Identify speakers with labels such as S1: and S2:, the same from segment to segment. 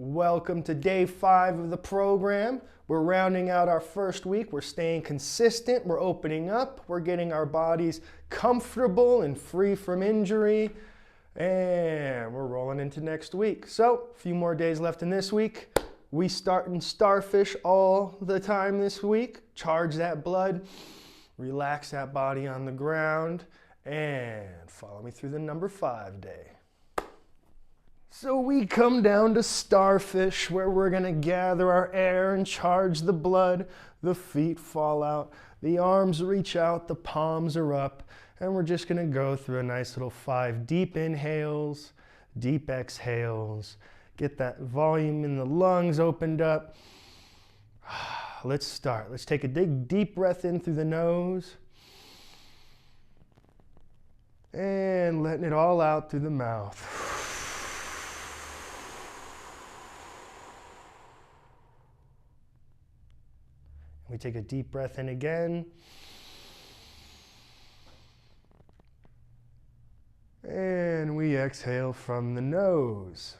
S1: Welcome to day 5 of the program. We're rounding out our first week. We're staying consistent. We're opening up. We're getting our bodies comfortable and free from injury. And we're rolling into next week. So, a few more days left in this week. We start in starfish all the time this week. Charge that blood. Relax that body on the ground. And follow me through the number 5 day. So we come down to starfish, where we're going to gather our air and charge the blood. The feet fall out, the arms reach out, the palms are up, and we're just going to go through a nice little 5 deep inhales, deep exhales. Get that volume in the lungs opened up. Let's start. Let's take a deep breath in through the nose and letting it all out through the mouth. We take a deep breath in again. And we exhale from the nose.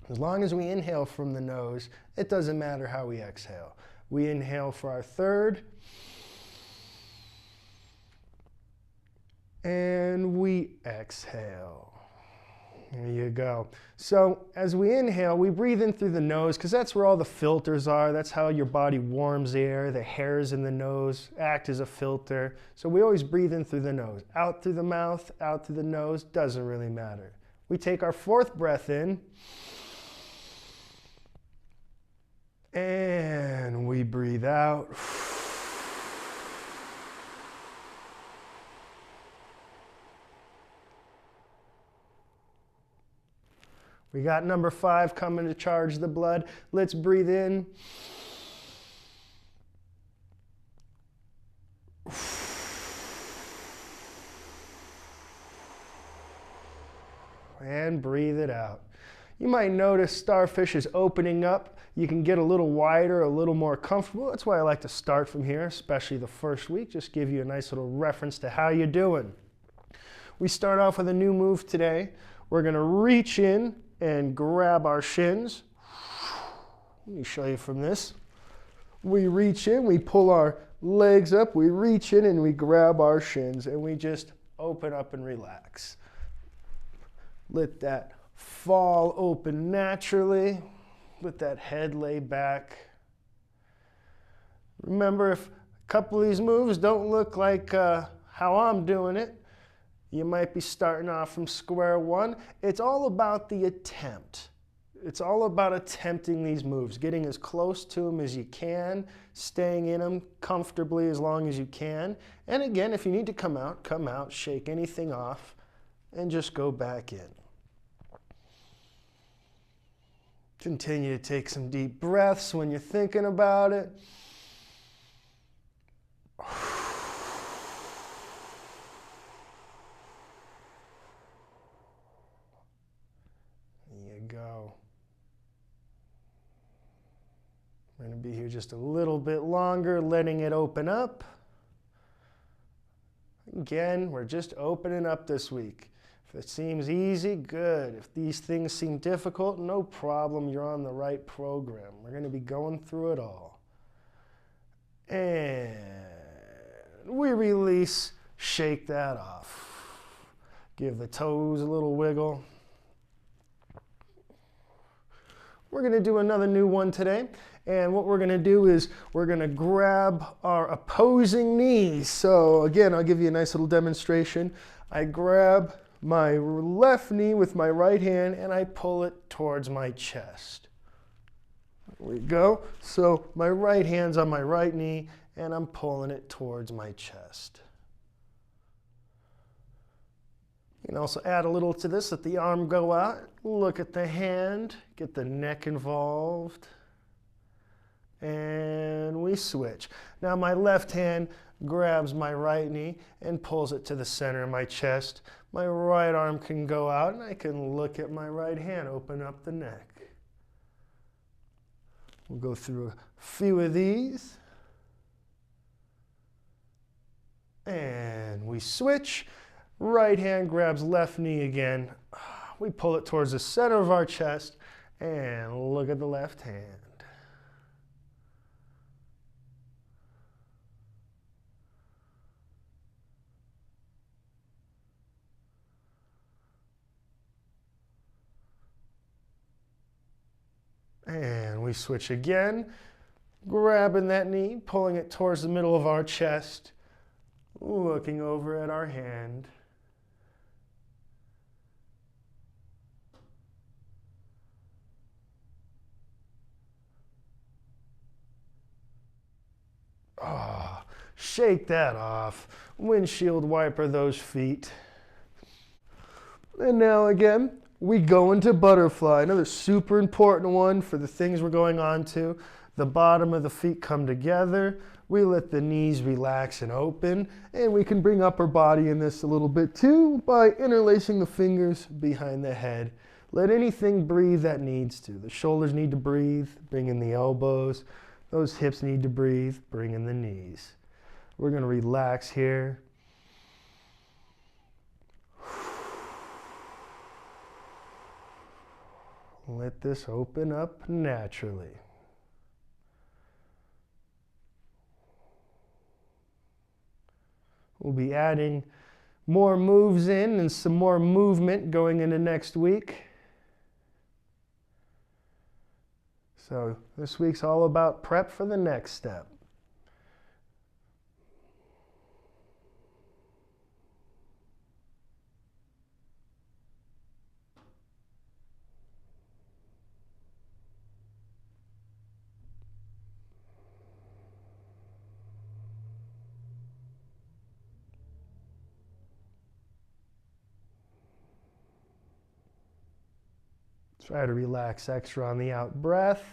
S1: As long as we inhale from the nose, it doesn't matter how we exhale. We inhale for our 3rd. And we exhale. There you go. So as we inhale, we breathe in through the nose because that's where all the filters are. That's how your body warms air. The hairs in the nose act as a filter. So we always breathe in through the nose. Out through the mouth, out through the nose, doesn't really matter. We take our 4th breath in. And we breathe out. We got number 5 coming to charge the blood. Let's breathe in. And breathe it out. You might notice starfish is opening up. You can get a little wider, a little more comfortable. That's why I like to start from here, especially the first week. Just give you a nice little reference to how you're doing. We start off with a new move today. We're going to reach in and grab our shins. Let me show you from this. We reach in, we pull our legs up, we reach in and we grab our shins and we just open up and relax. Let that fall open naturally. Let that head lay back. Remember, if a couple of these moves don't look like how I'm doing it, you might be starting off from square one. It's all about the attempt. It's all about attempting these moves, getting as close to them as you can, staying in them comfortably as long as you can. And again, if you need to come out, shake anything off, and just go back in. Continue to take some deep breaths when you're thinking about it. Go. We're going to be here just a little bit longer, letting it open up. Again, we're just opening up this week. If it seems easy, good. If these things seem difficult, no problem. You're on the right program. We're going to be going through it all. And we release, shake that off. Give the toes a little wiggle. We're going to do another new one today, and what we're going to do is we're going to grab our opposing knees. So again, I'll give you a nice little demonstration. I grab my left knee with my right hand and I pull it towards my chest. There we go. So my right hand's on my right knee and I'm pulling it towards my chest. You can also add a little to this, let the arm go out, look at the hand, get the neck involved, and we switch. Now my left hand grabs my right knee and pulls it to the center of my chest. My right arm can go out and I can look at my right hand, open up the neck. We'll go through a few of these. And we switch. Right hand grabs left knee again. We pull it towards the center of our chest and look at the left hand. And we switch again, grabbing that knee, pulling it towards the middle of our chest, looking over at our hand. Oh, shake that off. Windshield wiper those feet. And now again, we go into butterfly, another super important one for the things we're going on to. The bottom of the feet come together. We let the knees relax and open, and we can bring upper body in this a little bit too by interlacing the fingers behind the head. Let anything breathe that needs to. The shoulders need to breathe, bring in the elbows. Those hips need to breathe, bring in the knees. We're going to relax here. Let this open up naturally. We'll be adding more moves in and some more movement going into next week. So this week's all about prep for the next step. Try to relax extra on the out breath.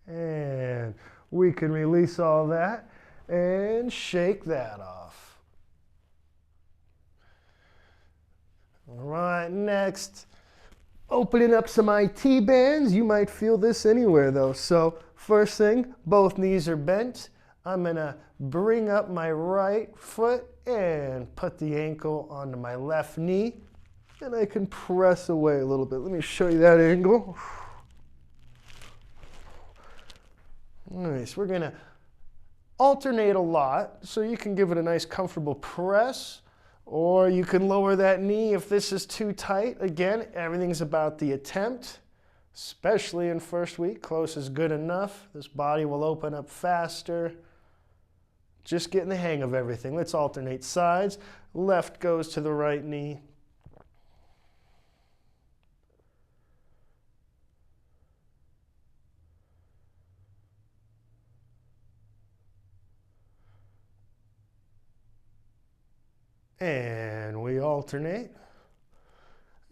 S1: And we can release all that and shake that off. All right, next, opening up some IT bands. You might feel this anywhere though. So first thing, both knees are bent. I'm gonna bring up my right foot and put the ankle onto my left knee. And I can press away a little bit. Let me show you that angle. Nice, we're gonna alternate a lot so you can give it a nice comfortable press. Or you can lower that knee if this is too tight. Again, everything's about the attempt, especially in first week. Close is good enough. This body will open up faster. Just getting the hang of everything. Let's alternate sides. Left goes to the right knee. And we alternate.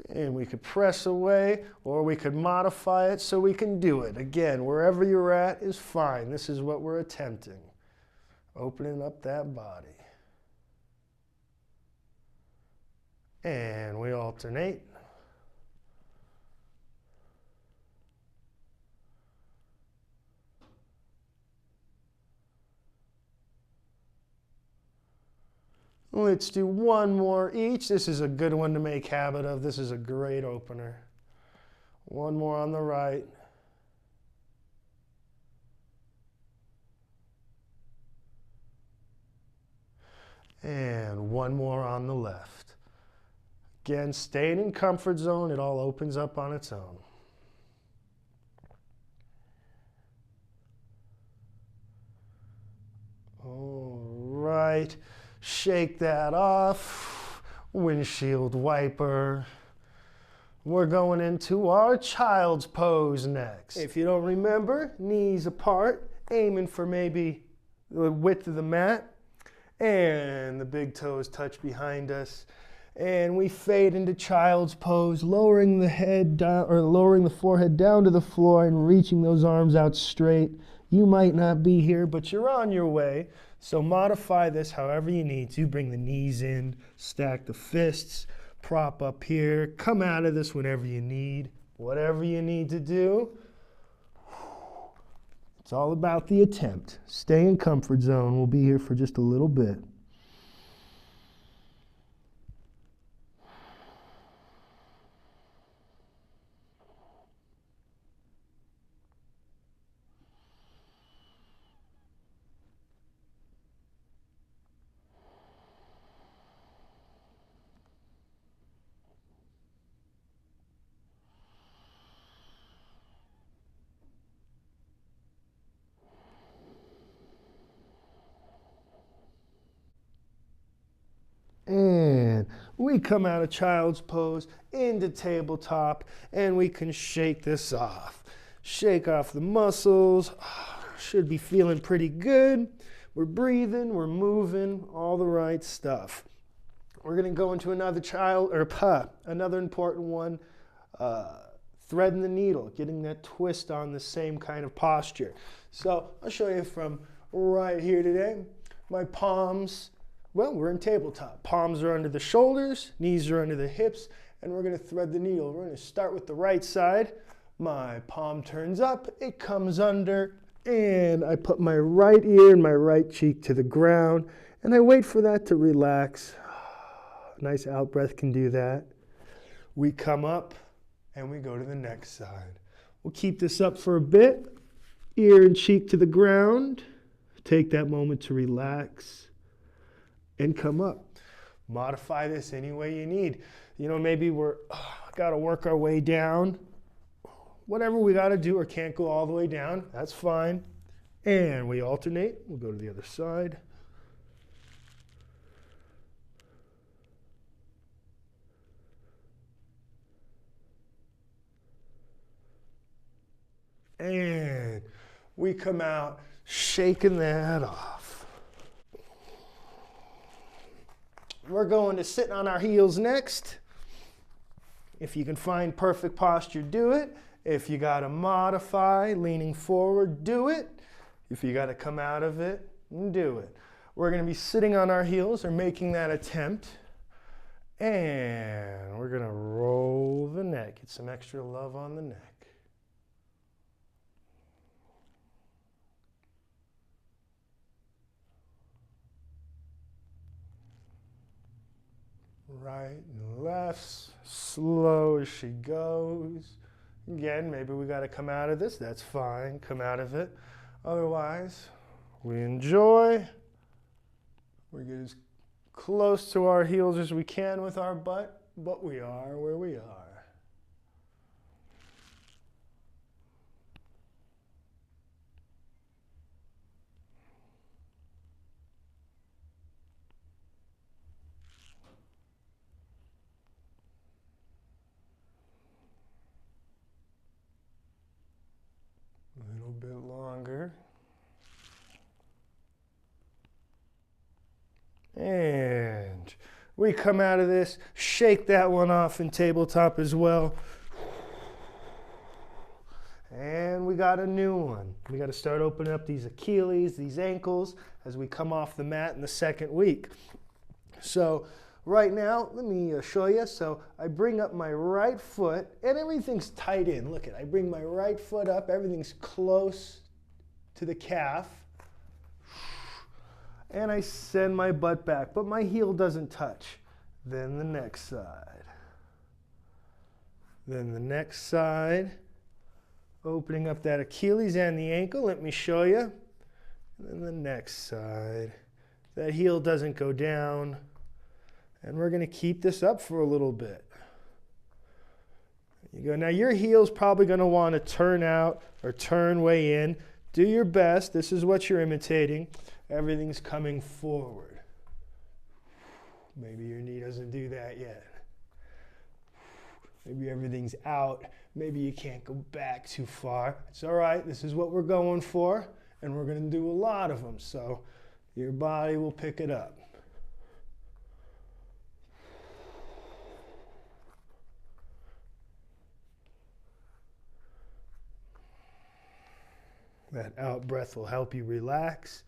S1: And we could press away, or we could modify it so we can do it. Again, wherever you're at is fine. This is what we're attempting. Opening up that body. And we alternate. Let's do one more each. This is a good one to make habit of. This is a great opener. One more on the right. And one more on the left. Again, staying in comfort zone, it all opens up on its own. All right. Shake that off, windshield wiper. We're going into our child's pose next. If you don't remember, knees apart, aiming for maybe the width of the mat, and the big toes touch behind us. And we fade into child's pose, lowering the head down, or lowering the forehead down to the floor and reaching those arms out straight. You might not be here, but you're on your way. So modify this however you need to. Bring the knees in, stack the fists, prop up here. Come out of this whenever you need. Whatever you need to do. It's all about the attempt. Stay in comfort zone. We'll be here for just a little bit. And we come out of child's pose into tabletop, and we can shake this off. Shake off the muscles. Should be feeling pretty good. We're breathing, we're moving, all the right stuff. We're going to go into another another important one, threading the needle, getting that twist on the same kind of posture. So I'll show you from right here today. My palms, well, we're in tabletop. Palms are under the shoulders, knees are under the hips, and we're going to thread the needle. We're going to start with the right side. My palm turns up, it comes under, and I put my right ear and my right cheek to the ground, and I wait for that to relax. Nice out breath can do that. We come up, and we go to the next side. We'll keep this up for a bit. Ear and cheek to the ground. Take that moment to relax and come up. Modify this any way you need. You know, maybe we're got to work our way down. Whatever we got to do or can't go all the way down, that's fine. And we alternate. We'll go to the other side. And we come out shaking that off. We're going to sit on our heels next. If you can find perfect posture, do it. If you got to modify, leaning forward, do it. If you got to come out of it, do it. We're going to be sitting on our heels or making that attempt. And we're going to roll the neck. Get some extra love on the neck. Right and left, slow as she goes. Again, maybe we got to come out of this. That's fine. Come out of it. Otherwise, we enjoy. We get as close to our heels as we can with our butt, but we are where we are. A little bit longer. And we come out of this, shake that one off in tabletop as well. And we got a new one. We got to start opening up these Achilles, these ankles, as we come off the mat in the second week. So right now, let me show you. So I bring up my right foot, and everything's tight in. Look at it. I bring my right foot up. Everything's close to the calf. And I send my butt back, but my heel doesn't touch. Then the next side. Then the next side. Opening up that Achilles and the ankle. Let me show you. And then the next side. That heel doesn't go down. And we're going to keep this up for a little bit. There you go. Now your heel's probably going to want to turn out or turn way in. Do your best. This is what you're imitating. Everything's coming forward. Maybe your knee doesn't do that yet. Maybe everything's out. Maybe you can't go back too far. It's all right. This is what we're going for, and we're going to do a lot of them, so your body will pick it up. That out breath will help you relax.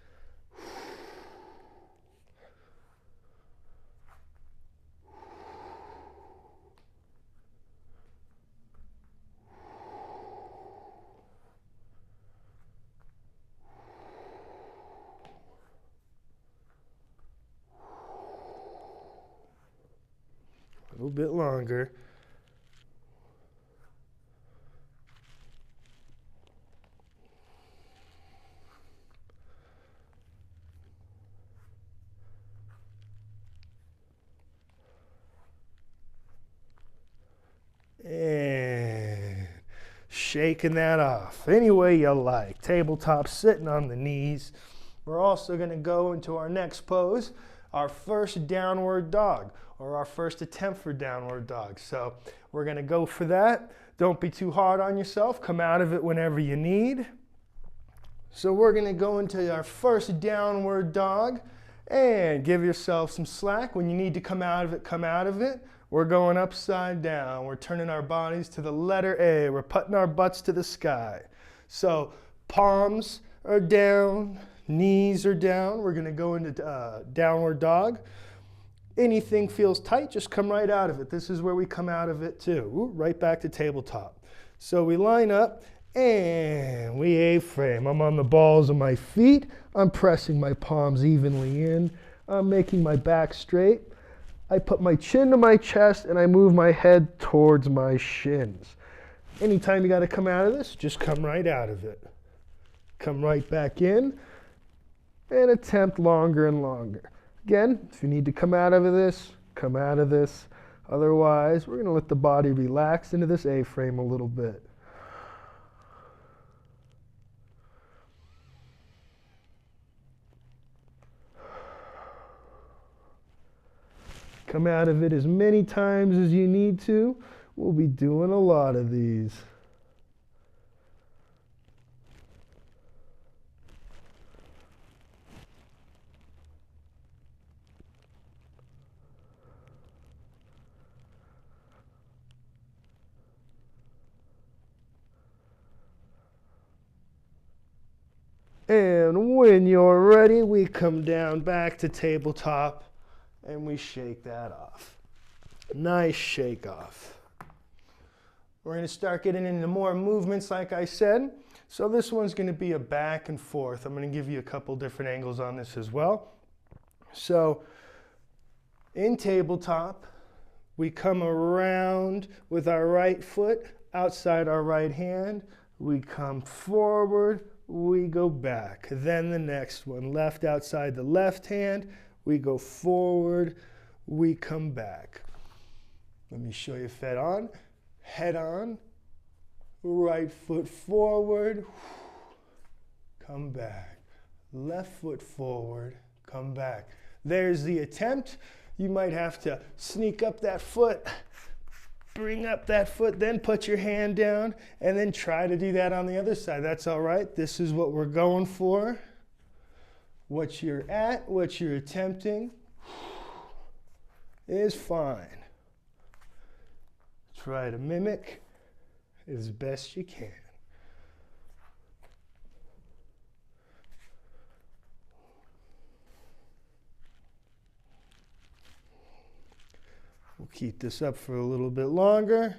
S1: A little bit longer. And shaking that off any way you like. Tabletop, sitting on the knees. We're also going to go into our next pose, our first downward dog, or our first attempt for downward dog. So we're going to go for that. Don't be too hard on yourself. Come out of it whenever you need. So we're going to go into our first downward dog and give yourself some slack. When you need to come out of it, come out of it. We're going upside down. We're turning our bodies to the letter A. We're putting our butts to the sky. So palms are down, knees are down. We're going to go into downward dog. Anything feels tight, just come right out of it. This is where we come out of it too. Ooh, right back to tabletop. So we line up and we A-frame. I'm on the balls of my feet. I'm pressing my palms evenly in. I'm making my back straight. I put my chin to my chest and I move my head towards my shins. Anytime you got to come out of this, just come right out of it. Come right back in and attempt longer and longer. Again, if you need to come out of this, come out of this. Otherwise, we're going to let the body relax into this A-frame a little bit. Come out of it as many times as you need to. We'll be doing a lot of these. And when you're ready, we come down back to tabletop and we shake that off. Nice shake off. We're going to start getting into more movements like I said. So this one's going to be a back and forth. I'm going to give you a couple different angles on this as well. So in tabletop, we come around with our right foot outside our right hand. We come forward, we go back. Then the next one, left outside the left hand. We go forward, we come back. Let me show you head on, right foot forward, come back. Left foot forward, come back. There's the attempt. You might have to sneak up that foot, bring up that foot, then put your hand down, and then try to do that on the other side. That's all right. This is what we're going for. What you're at, what you're attempting is fine. Try to mimic as best you can. We'll keep this up for a little bit longer.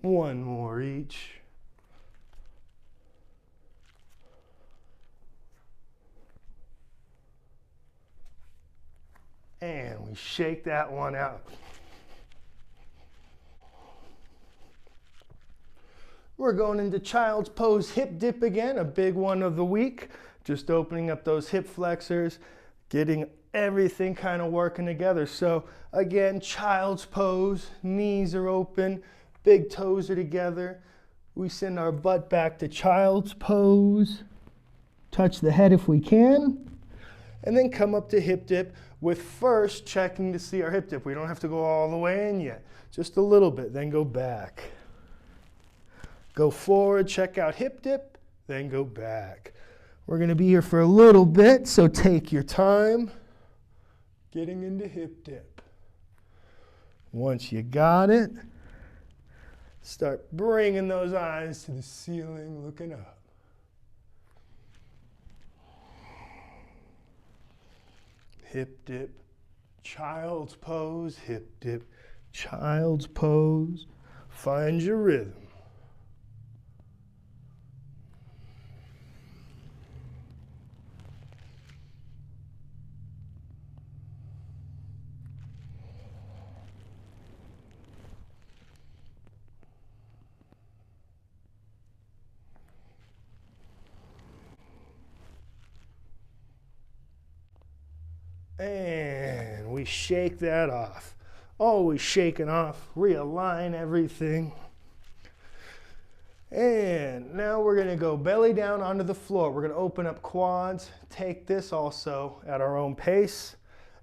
S1: One more each. And we shake that one out. We're going into child's pose hip dip again, a big one of the week. Just opening up those hip flexors, getting everything kind of working together. So again, child's pose, knees are open, big toes are together. We send our butt back to child's pose. Touch the head if we can. And then come up to hip dip with first checking to see our hip dip. We don't have to go all the way in yet. Just a little bit, then go back. Go forward, check out hip dip, then go back. We're going to be here for a little bit, so take your time getting into hip dip. Once you got it, start bringing those eyes to the ceiling, looking up. Hip dip, child's pose, hip dip, child's pose. Find your rhythm. And we shake that off. Always shaking off, realign everything. And now we're going to go belly down onto the floor. We're going to open up quads, take this also at our own pace,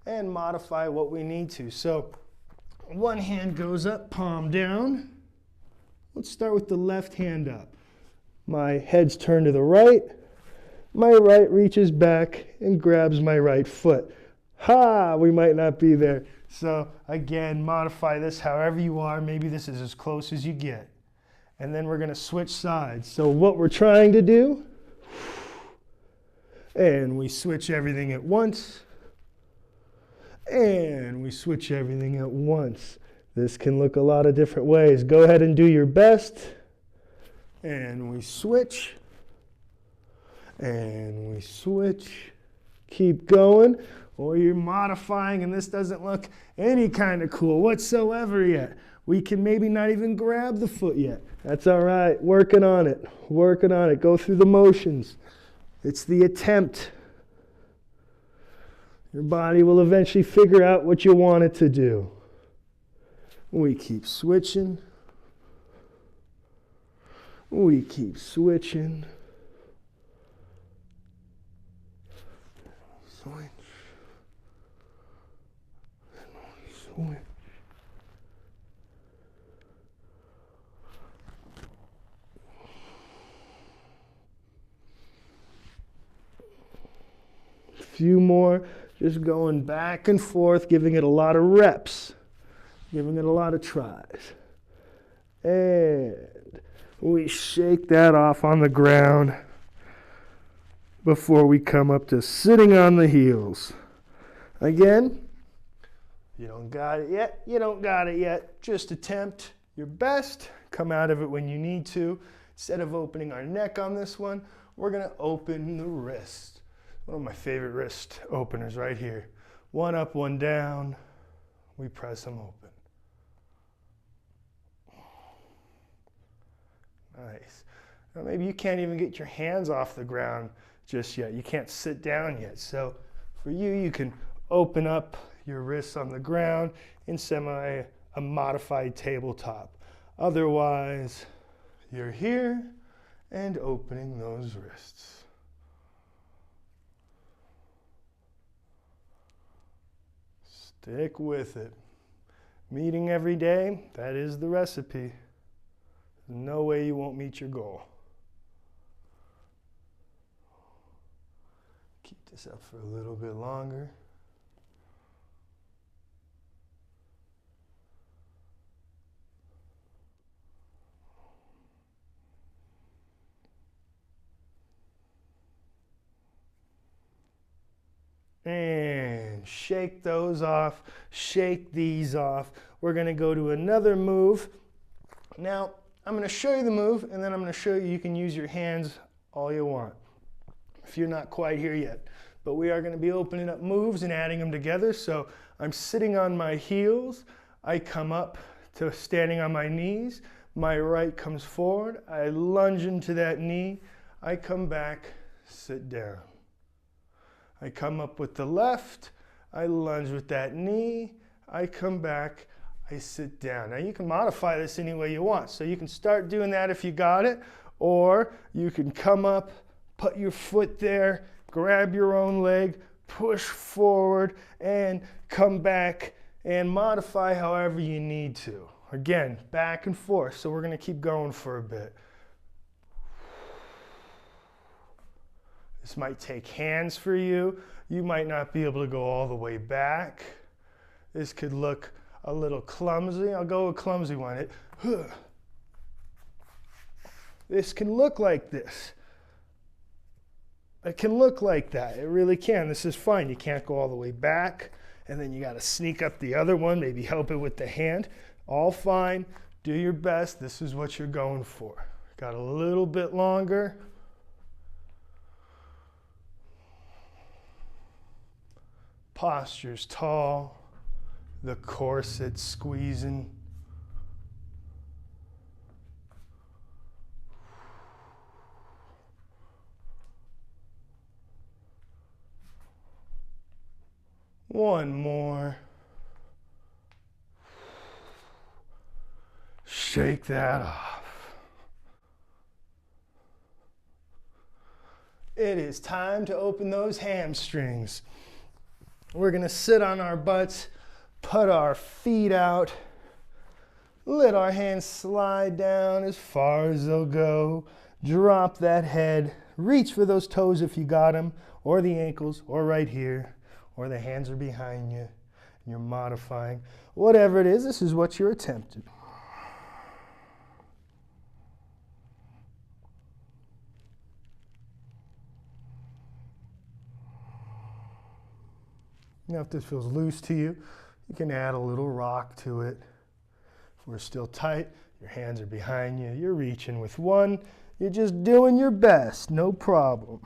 S1: and modify what we need to. So one hand goes up, palm down. Let's start with the left hand up. My head's turned to the right. My right reaches back and grabs my right foot. Ha! We might not be there. So again, modify this however you are. Maybe this is as close as you get. And then we're going to switch sides. So what we're trying to do, and we switch everything at once. And we switch everything at once. This can look a lot of different ways. Go ahead and do your best. And we switch. And we switch. Keep going. Or you're modifying and this doesn't look any kind of cool whatsoever yet. We can maybe not even grab the foot yet. That's all right. Working on it. Working on it. Go through the motions. It's the attempt. Your body will eventually figure out what you want it to do. We keep switching. We keep switching. Switch. Switch. A few more, just going back and forth, giving it a lot of reps, giving it a lot of tries. And we shake that off on the ground before we come up to sitting on the heels. Again, you don't got it yet, you don't got it yet. Just attempt your best. Come out of it when you need to. Instead of opening our neck on this one, we're going to open the wrist. One of my favorite wrist openers right here. One up, one down. We press them open. Nice. Now maybe you can't even get your hands off the ground just yet. You can't sit down yet. So for you, you can open up your wrists on the ground in a modified tabletop. Otherwise, you're here and opening those wrists. Stick with it. Meeting every day, that is the recipe. There's no way you won't meet your goal. Keep this up for a little bit longer. And shake those off, shake these off. We're going to go to another move. Now, I'm going to show you the move, and then I'm going to show you can use your hands all you want, if you're not quite here yet. But we are going to be opening up moves and adding them together. So I'm sitting on my heels. I come up to standing on my knees. My right comes forward. I lunge into that knee. I come back, sit down. I come up with the left, I lunge with that knee, I come back, I sit down. Now you can modify this any way you want. So you can start doing that if you got it, or you can come up, put your foot there, grab your own leg, push forward, and come back and modify however you need to. Again, back and forth. So we're going to keep going for a bit. This might take hands for you. You might not be able to go all the way back. This could look a little clumsy. I'll go with clumsy one. This can look like this. It can look like that. It really can. This is fine. You can't go all the way back. And then you got to sneak up the other one, maybe help it with the hand. All fine. Do your best. This is what you're going for. Got a little bit longer. Posture's tall. The corset squeezing. One more. Shake that off. It is time to open those hamstrings. We're going to sit on our butts, put our feet out, let our hands slide down as far as they'll go. Drop that head. Reach for those toes if you got them, or the ankles, or right here, or the hands are behind you. You're modifying. Whatever it is, this is what you're attempting. Now, if this feels loose to you, you can add a little rock to it. If we're still tight, your hands are behind you, you're reaching with one, you're just doing your best, no problem.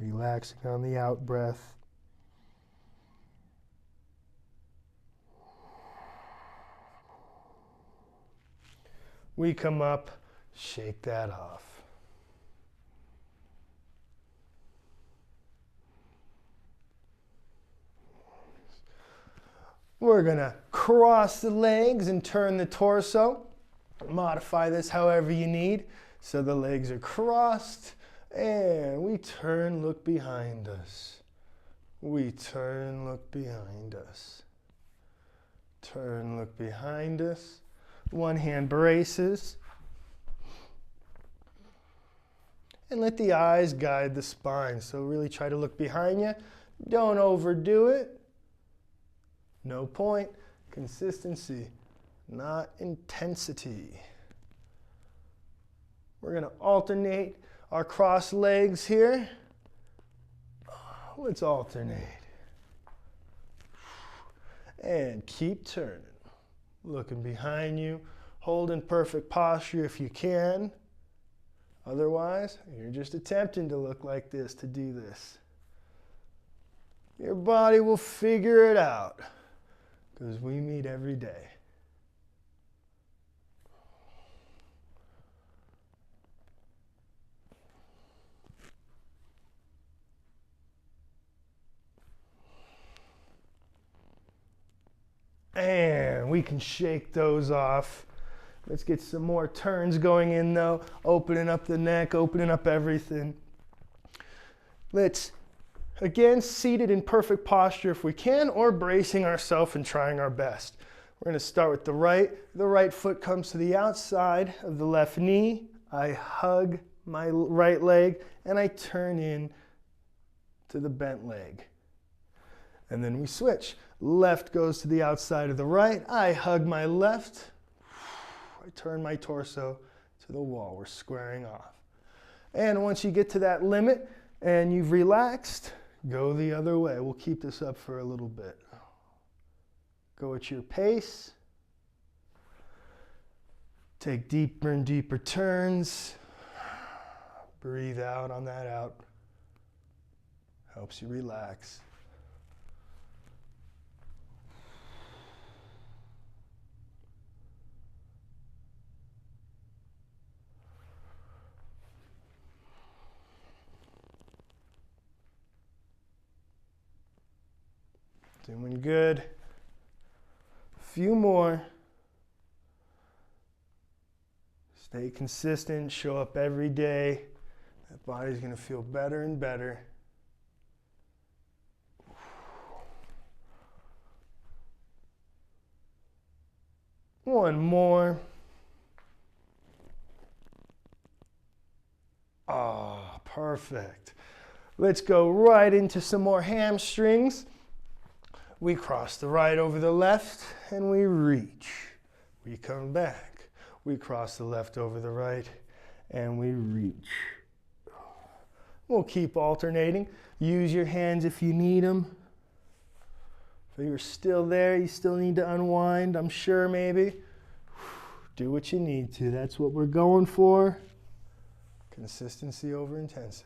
S1: Relaxing on the out breath. We come up, shake that off. We're gonna cross the legs and turn the torso. Modify this however you need. So the legs are crossed. And we turn, look behind us. We turn, look behind us. Turn, look behind us. One hand braces. And let the eyes guide the spine. So really try to look behind you. Don't overdo it. No point. Consistency, not intensity. We're going to alternate our crossed legs here. Let's alternate. And keep turning. Looking behind you. Holding perfect posture if you can. Otherwise, you're just attempting to look like this, to do this. Your body will figure it out because we meet every day. And we can shake those off. Let's get some more turns going in though. Opening up the neck, opening up everything. Let's, again, seated in perfect posture if we can, or bracing ourselves and trying our best. We're going to start with the right. The right foot comes to the outside of the left knee. I hug my right leg and I turn in to the bent leg. And then we switch. Left goes to the outside of the right. I hug my left. I turn my torso to the wall. We're squaring off. And once you get to that limit and you've relaxed, go the other way. We'll keep this up for a little bit. Go at your pace. Take deeper and deeper turns. Breathe out on that out. Helps you relax. Doing good. A few more. Stay consistent, show up every day. That body's going to feel better and better. One more. Ah, perfect. Let's go right into some more hamstrings. We cross the right over the left and we reach. We come back. We cross the left over the right and we reach. We'll keep alternating. Use your hands if you need them. If you're still there, you still need to unwind, I'm sure maybe. Do what you need to. That's what we're going for. Consistency over intensity.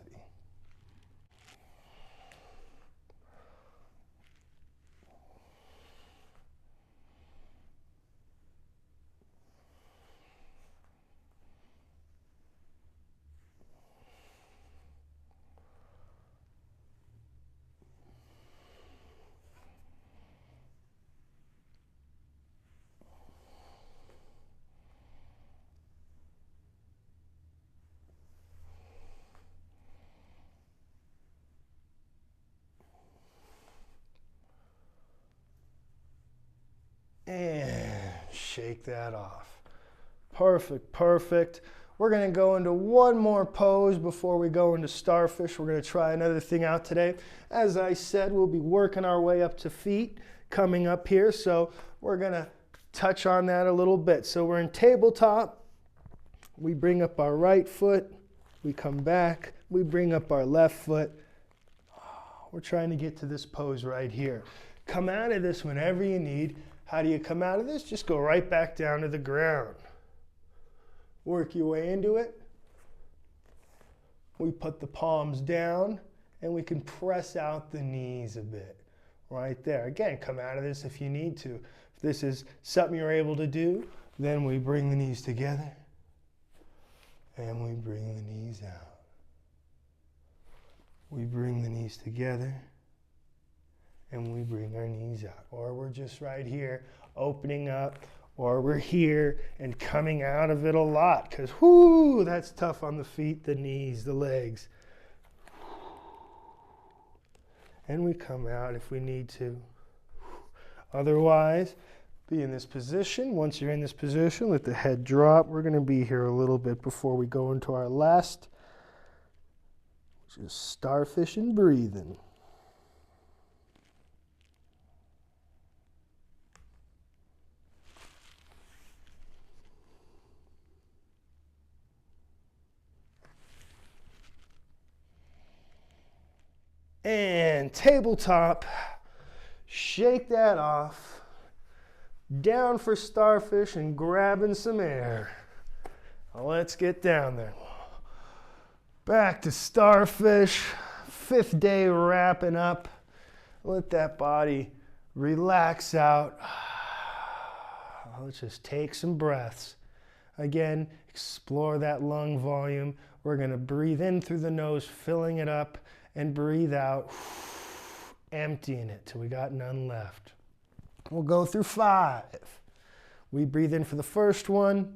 S1: And shake that off. Perfect, perfect. We're going to go into one more pose before we go into starfish. We're going to try another thing out today. As I said, we'll be working our way up to feet coming up here. So we're going to touch on that a little bit. So we're in tabletop. We bring up our right foot. We come back. We bring up our left foot. We're trying to get to this pose right here. Come out of this whenever you need. How do you come out of this? Just go right back down to the ground. Work your way into it. We put the palms down and we can press out the knees a bit. Right there. Again, come out of this if you need to. If this is something you're able to do, then we bring the knees together and we bring the knees out. We bring the knees together and we bring our knees out. Or we're just right here opening up, or we're here and coming out of it a lot because, whoo, that's tough on the feet, the knees, the legs. And we come out if we need to. Otherwise, be in this position. Once you're in this position, let the head drop. We're going to be here a little bit before we go into our last, which is starfish and breathing. And tabletop, shake that off, down for starfish and grabbing some air. Let's get down there. Back to starfish, 5th day wrapping up. Let that body relax out. Let's just take some breaths. Again, explore that lung volume. We're going to breathe in through the nose, filling it up. And breathe out, emptying it till we got none left. We'll go through 5. We breathe in for the first one.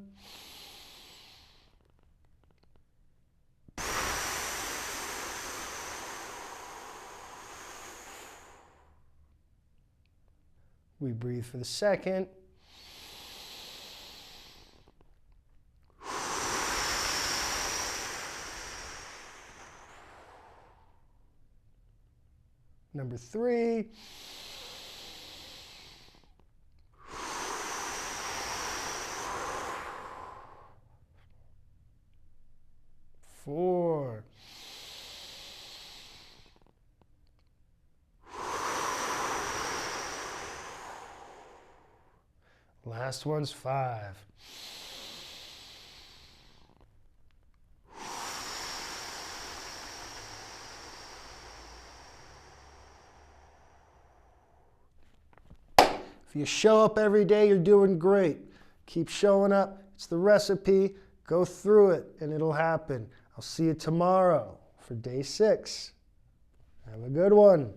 S1: We breathe for the second. Number 3. 4. Last one's 5. If you show up every day, you're doing great. Keep showing up. It's the recipe. Go through it, and it'll happen. I'll see you tomorrow for day 6. Have a good one.